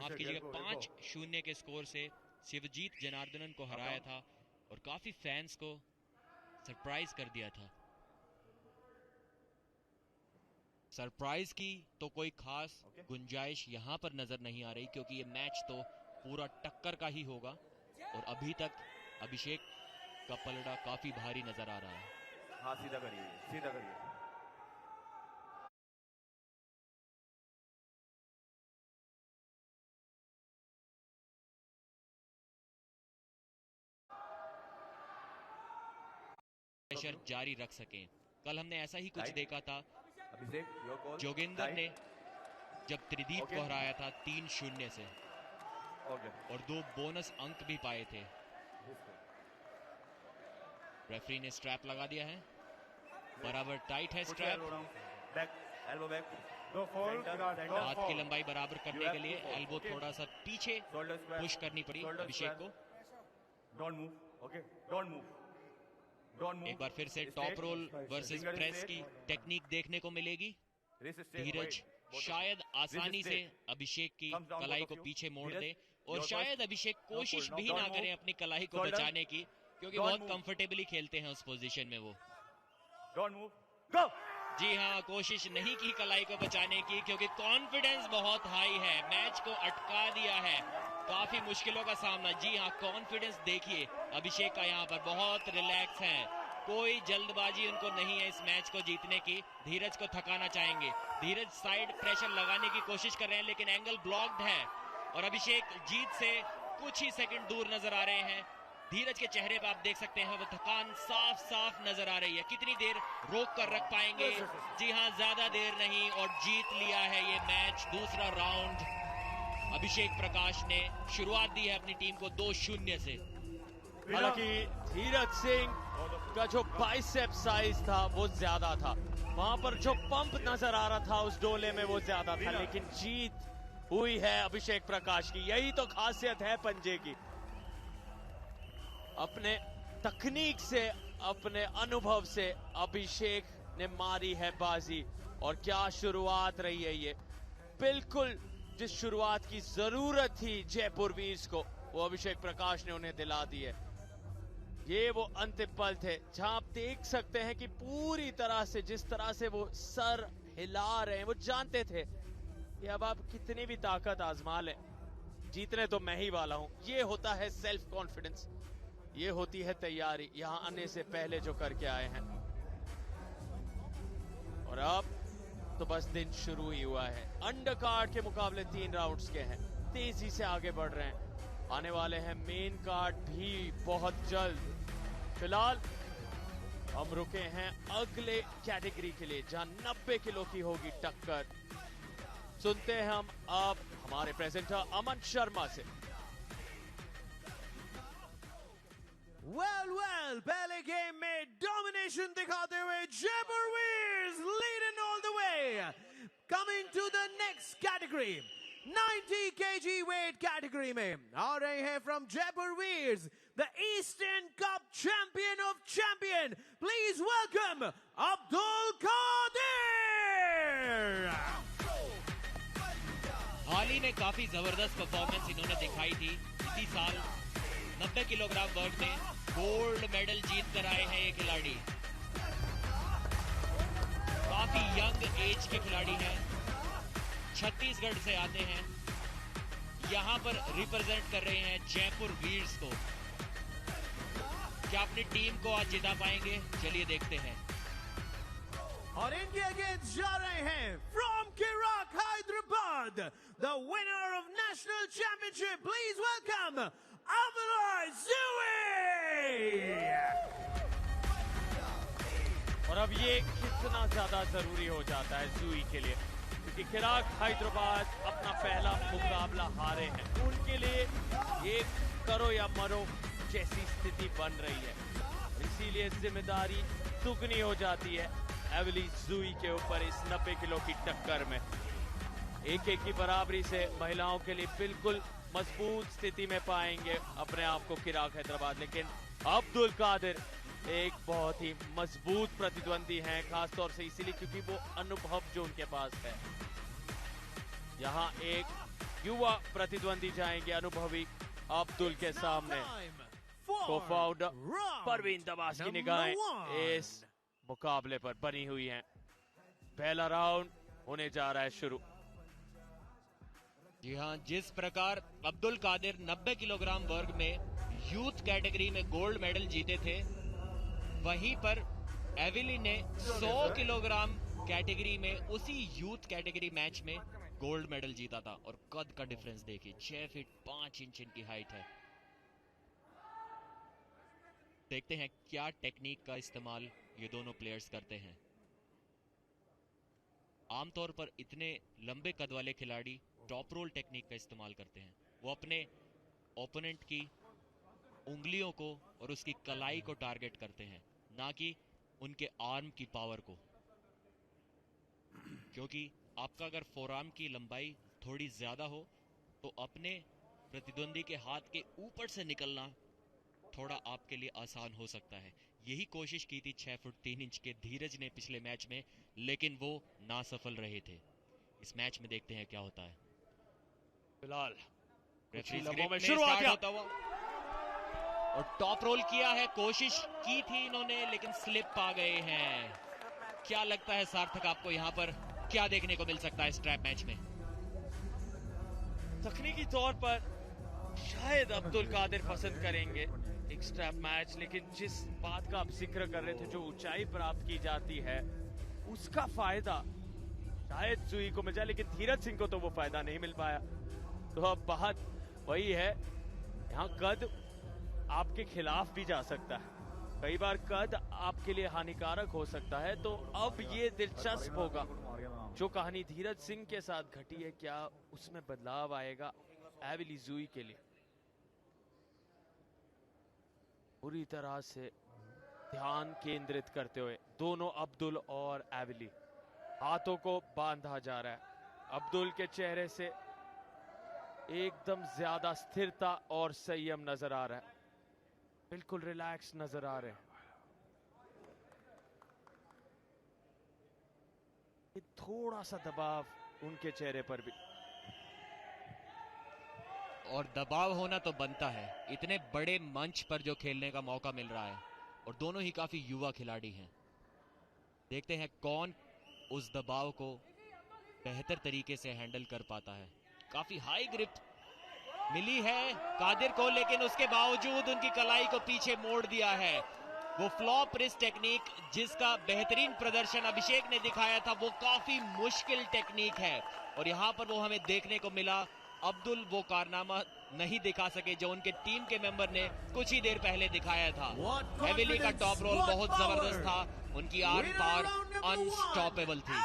माफ कीजिएगा 5-0 के स्कोर से शिवजीत जनार्दनन को हराया था और काफी फैंस को सरप्राइज कर दिया था। सरप्राइज की तो कोई खास गुंजाइश यहाँ पर नजर नहीं आ रही, क्योंकि ये मैच तो पूरा टक्कर का ही होगा और अभी तक अभिषेक का पलड़ा काफी भारी नजर आ रहा है। हाँ, सीधा करिए, सीधा करिए। प्रेशर जारी रख सकें। कल हमने ऐसा ही कुछ देखा था, अभिषेक जोगिंदर ने जब त्रिदीप को हराया था 3-0 से और 2 बोनस अंक भी पाए थे। रेफरी ने स्ट्रैप लगा दिया है, बराबर टाइट है स्ट्रैप। हाथ की लंबाई बराबर करने के लिए एल्बो थोड़ा सा पीछे पुश करनी पड़ी अभिषेक को। एक बार फिर से टॉप रोल वर्सेस प्रेस की टेक्निक देखने को मिलेगी। धीरज शायद आसानी से अभिषेक की कलाई को पीछे मोड़ दे और शायद अभिषेक कोशिश भी ना करें अपनी कलाई को बचाने की, क्योंकि बहुत कंफर्टेबली खेलते हैं उस पोजीशन में वो। जी हाँ, कोशिश नहीं की कलाई को बचाने की, क्योंकि कॉन्फिडेंस बहुत हाई है। मैच को अटका दिया है, काफी मुश्किलों का सामना। जी हाँ, कॉन्फिडेंस देखिए अभिषेक का यहाँ पर, बहुत रिलैक्स है, कोई जल्दबाजी उनको नहीं है इस मैच को जीतने की। धीरज को थकाना चाहेंगे। धीरज साइड प्रेशर लगाने की कोशिश कर रहे हैं, लेकिन एंगल ब्लॉक्ड है और अभिषेक जीत से कुछ ही सेकंड दूर नजर आ रहे हैं। धीरज के चेहरे पर आप देख सकते हैं वो थकान साफ साफ नजर आ रही है। कितनी देर रोक कर रख पाएंगे? जी हाँ, ज्यादा देर नहीं और जीत लिया है ये मैच। दूसरा राउंड अभिषेक प्रकाश ने शुरुआत दी है अपनी टीम को 2-0 से। हालांकि धीरज सिंह का जो बाइसेप साइज था वो ज्यादा था, वहां पर जो पंप नजर आ रहा था उस डोले में वो ज्यादा था, लेकिन जीत हुई है अभिषेक प्रकाश की। यही तो खासियत है पंजे की। अपने तकनीक से, अपने अनुभव से अभिषेक ने मारी है बाजी। और क्या शुरुआत रही है ये, बिल्कुल जिस शुरुआत की जरूरत थी जयपुर वीर्स को, वो अभिषेक प्रकाश ने उन्हें दिला दी है। ये वो अंतिम पल थे जहां आप देख सकते हैं कि पूरी तरह से जिस तरह से वो सर हिला रहे हैं, वो जानते थे कि अब आप कितनी भी ताकत आजमा लें, जीतने तो मैं ही वाला हूं। ये होता है सेल्फ कॉन्फिडेंस, ये होती है तैयारी यहां आने से पहले जो करके आए हैं। और अब तो बस दिन शुरू ही हुआ है। अंडर कार्ड के मुकाबले 3 राउंड्स के हैं, तेजी से आगे बढ़ रहे हैं। आने वाले हैं मेन कार्ड भी बहुत जल्द। फिलहाल हम रुके हैं अगले कैटेगरी के लिए जहां 90 किलो की होगी टक्कर। सुनते हैं हम अब हमारे प्रेजेंटर अमन शर्मा से। Well, पहले गेम में डोमिनेशन दिखाते हुए Jaipur Veers leading all the way. Coming to the next category, 90 kg weight category में आ रहे हैं from Jaipur Veers, the eastern cup champion of champion. Please welcome Abdul Kadir. हाल ही में काफी जबरदस्त परफॉर्मेंस इन्होंने दिखाई थी। इसी साल 90 किलोग्राम वर्ग में गोल्ड मेडल जीत कर आए हैं ये खिलाड़ी। काफी यंग एज के खिलाड़ी हैं, छत्तीसगढ़ से आते हैं, यहां पर रिप्रेजेंट कर रहे हैं जयपुर वीर्स को। क्या अपनी टीम को आज जिता पाएंगे? चलिए देखते हैं। और इनके अगेंस्ट जा रहे हैं from Kirak Hyderabad, the winner of national championship. Please welcome Abdul Zui. और अब ये कितना ज्यादा जरूरी हो जाता है ज़ुई के लिए, क्योंकि किराक हैदराबाद अपना पहला मुकाबला हारे हैं। उनके लिए ये करो या मरो जैसी स्थिति बन रही है, इसीलिए जिम्मेदारी दुगनी हो जाती है एवली ज़ुई के ऊपर इस 90 किलो की टक्कर में। 1-1 की बराबरी से महिलाओं के लिए बिल्कुल मजबूत स्थिति में पाएंगे अपने आप को किराक हैदराबाद, लेकिन अब्दुल कादिर एक बहुत ही मजबूत प्रतिद्वंदी हैं, खासतौर से इसीलिए क्योंकि वो अनुभव जो उनके पास है। यहाँ एक युवा प्रतिद्वंदी जाएंगे अनुभवी अब्दुल के सामने। को फाउंडर परवीन दबास की निगाहें इस मुकाबले पर बनी हुई हैं। पहला राउंड होने जा रहा है शुरू। जी हाँ, जिस प्रकार अब्दुल कादिर 90 किलोग्राम वर्ग में यूथ कैटेगरी में गोल्ड मेडल जीते थे, वहीं पर एविली ने 100 किलोग्राम कैटेगरी में उसी यूथ कैटेगरी मैच में गोल्ड मेडल जीता था। और कद का डिफरेंस देखिए, 6 फीट 5 इंच इनकी हाइट है। देखते हैं क्या टेक्निक का इस्तेमाल ये दोनों प्लेयर्स करते हैं। आमतौर पर इतने लंबे कद वाले खिलाड़ी टॉप रोल टेक्निक का इस्तेमाल करते हैं। वो अपने ओपोनेंट की उंगलियों को और उसकी कलाई को टारगेट करते हैं, ना कि उनके आर्म की पावर को, क्योंकि आपका अगर फोरआर्म की लंबाई थोड़ी ज्यादा हो तो अपने प्रतिद्वंदी के हाथ के ऊपर से निकलना थोड़ा आपके लिए आसान हो सकता है। यही कोशिश की थी 6 फुट 3 इंच के धीरज ने पिछले मैच में, लेकिन वो नासफल रहे थे। इस मैच में देखते हैं क्या होता है। फिलहाल रेफरी लम्बों में स्क्रिप्ट शुरू आ स्टार्ट गया। होता हुआ और टॉप रोल किया है, कोशिश की थी इन्होंने, लेकिन स्लिप आ गए हैं। क्या लगता है सार्थक आपको यहाँ पर क्या देखने को मिल सकता है स्ट्रैप मैच में? तकनीकी तौर पर शायद अब्दुल कादिर पसंद करेंगे एक स्ट्रैप मैच, लेकिन जिस बात का आप जिक्र कर रहे थे, जो ऊंचाई प्राप्त की जाती है उसका फायदा शायद जुई को मिल जाए, लेकिन धीरज सिंह को तो वो फायदा नहीं मिल पाया। तो अब बात वही है, यहाँ कद आपके खिलाफ भी जा सकता है। कई बार कद आपके लिए हानिकारक हो सकता है। तो अब ये दिलचस्प होगा जो कहानी धीरज सिंह के साथ घटी है, क्या उसमें बदलाव आएगा एविली जुई के लिए। पूरी तरह से ध्यान केंद्रित करते हुए दोनों अब्दुल और एविली, हाथों को बांधा जा रहा है। अब्दुल के चेहरे से एकदम ज्यादा स्थिरता और संयम नजर आ रहा है, बिल्कुल रिलैक्स नजर आ रहे हैं। थोड़ा सा दबाव उनके चेहरे पर भी, और दबाव होना तो बनता है, इतने बड़े मंच पर जो खेलने का मौका मिल रहा है, और दोनों ही काफी युवा खिलाड़ी हैं। देखते हैं कौन उस दबाव को बेहतर तरीके से हैंडल कर पाता है। काफी हाई ग्रिप मिली है कादिर को, लेकिन उसके बावजूद उनकी कलाई को पीछे मोड़ दिया है। वो फ्लॉप रिस्ट टेक्निक जिसका बेहतरीन प्रदर्शन अभिषेक ने दिखाया था, वो काफी मुश्किल टेक्निक है, और यहाँ पर वो हमें देखने को मिला। अब्दुल वो कारनामा नहीं दिखा सके जो उनके टीम के मेंबर ने कुछ ही देर पहले दिखाया था। एविली का टॉप रोल बहुत जबरदस्त था, उनकी आर्म पावर अनस्टॉपेबल थी।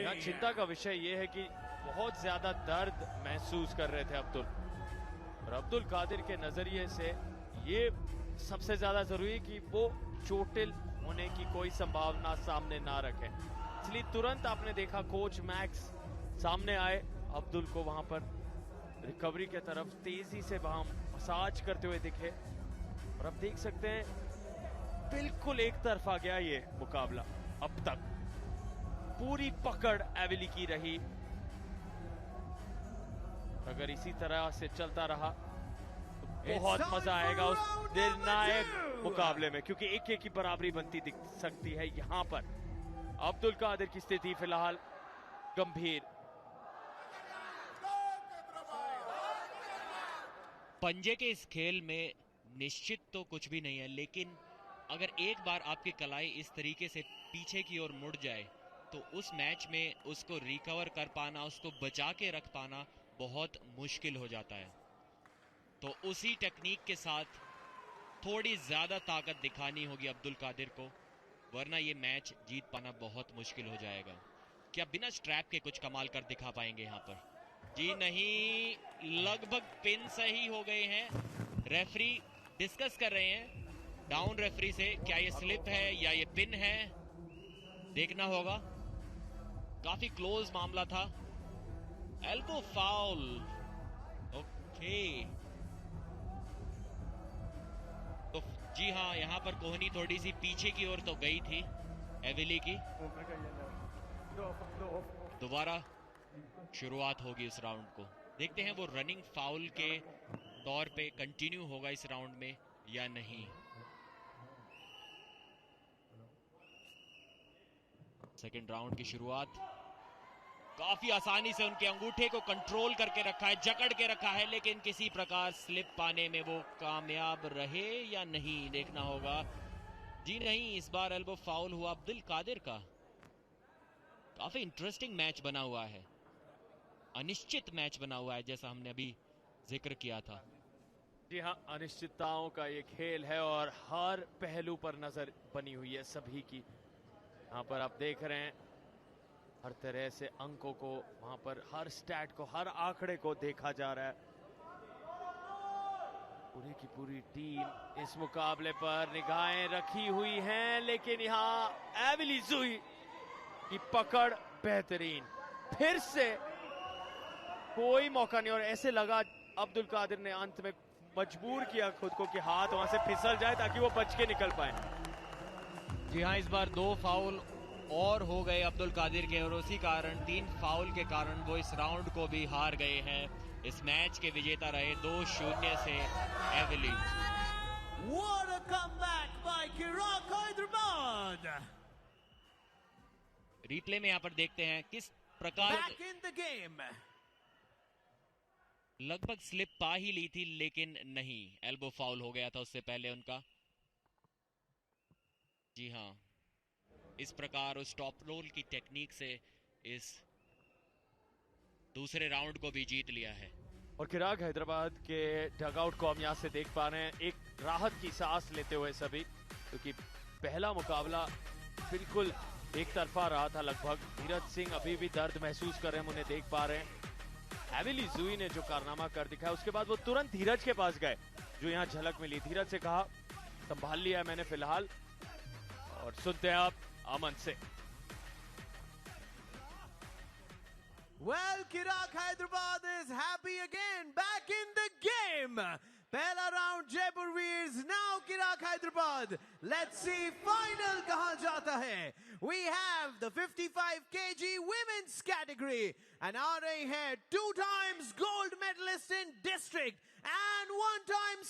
यहाँ चिंता का विषय ये है कि बहुत ज्यादा दर्द महसूस कर रहे थे अब्दुल, और अब्दुल कादिर के नजरिए से ये सबसे ज्यादा जरूरी है कि वो चोटिल होने की कोई संभावना सामने ना रखे। इसलिए तुरंत आपने देखा कोच मैक्स सामने आए, अब्दुल को वहां पर रिकवरी के तरफ तेजी से वहां मसाज करते हुए दिखे। और अब देख सकते हैं बिल्कुल एक तरफा गया ये मुकाबला। अब तक पूरी पकड़ एविली की रही, अगर इसी तरह से चलता रहा तो बहुत मजा आएगा उस निर्णायक मुकाबले में, क्योंकि एक एक की बराबरी बनती दिख सकती है। यहां पर अब्दुल कादिर की स्थिति फिलहाल गंभीर। पंजे के इस खेल में निश्चित तो कुछ भी नहीं है, लेकिन अगर एक बार आपकी कलाई इस तरीके से पीछे की ओर मुड़ जाए तो उस मैच में उसको रिकवर कर पाना, उसको बचा के रख पाना बहुत मुश्किल हो जाता है। तो उसी टेक्निक के साथ थोड़ी ज्यादा ताकत दिखानी होगी अब्दुल कादिर को, वरना ये मैच जीत पाना बहुत मुश्किल हो जाएगा। क्या बिना स्ट्रैप के कुछ कमाल कर दिखा पाएंगे यहाँ पर? जी नहीं, लगभग पिन सही हो गए हैं। रेफरी डिस्कस कर रहे हैं डाउन रेफरी से, क्या ये स्लिप है या ये पिन है, देखना होगा। काफी क्लोज मामला था। Elbow foul, okay. तो जी हाँ, यहाँ पर कोहनी थोड़ी सी पीछे की ओर तो गई थी एविली की। दोबारा शुरुआत होगी इस राउंड को। देखते हैं वो रनिंग फाउल के तौर पे कंटिन्यू होगा इस राउंड में या नहीं। सेकंड राउंड की शुरुआत। काफी आसानी से उनके अंगूठे को कंट्रोल करके रखा है, जकड़ के रखा है, लेकिन किसी प्रकार स्लिप पाने में वो कामयाब रहे या नहीं, देखना होगा। जी नहीं, इस बार एल्बो फाउल हुआ अब्दुल कादिर का। काफी इंटरेस्टिंग मैच बना हुआ है, अनिश्चित मैच बना हुआ है, जैसा हमने अभी जिक्र किया था। जी हाँ, अनिश्चितताओं का ये खेल है और हर पहलू पर नजर बनी हुई है सभी की। यहाँ पर आप देख रहे हैं हर तरह से अंकों को, वहां पर हर स्टैट को, हर आंकड़े को देखा जा रहा है। पूरी की पूरी टीम इस मुकाबले पर निगाहें रखी हुई हैं, लेकिन यहाँ एविली जुई की पकड़ बेहतरीन। फिर से कोई मौका नहीं, और ऐसे लगा अब्दुल कादिर ने अंत में मजबूर किया खुद को कि हाथ वहां से फिसल जाए ताकि वो बच के निकल पाए। जी हाँ, इस बार 2 फाउल और हो गए अब्दुल कादिर के, और उसी कारण 3 फाउल के कारण वो इस राउंड को भी हार गए हैं। इस मैच के विजेता रहे 2-0 से एविली। What a comeback by Kirak Hyderabad! Replay में यहाँ पर देखते हैं किस प्रकार Back in the game. लगभग स्लिप पा ही ली थी, लेकिन नहीं, एल्बो फाउल हो गया था उससे पहले उनका। जी हाँ, इस प्रकार उस टॉप रोल की टेक्निक से इस दूसरे राउंड को भी जीत लिया है। और किराक हैदराबाद के डगआउट को हम यहाँ से देख पा रहे हैं, एक राहत की सांस लेते हुए सभी, क्योंकि पहला मुकाबला बिल्कुल एक तरफा रहा था लगभग। धीरज सिंह अभी भी दर्द महसूस कर रहे हैं, हम उन्हें देख पा रहे हैं। एविली जुई ने जो कारनामा कर दिखाया, उसके बाद वो तुरंत धीरज के पास गए, जो यहाँ झलक मिली। धीरज से कहा संभाल लिया है मैंने फिलहाल, और सुनते हैं आप अमन से। Well, Kirak Hyderabad is happy again, back in the game. Pehla round Jaipur Veers, now Kirak Hyderabad. Let's see final kahan jata hai. We have the 55 kg women's category, and aa rahi hai 2 times gold medalist in district and 1 time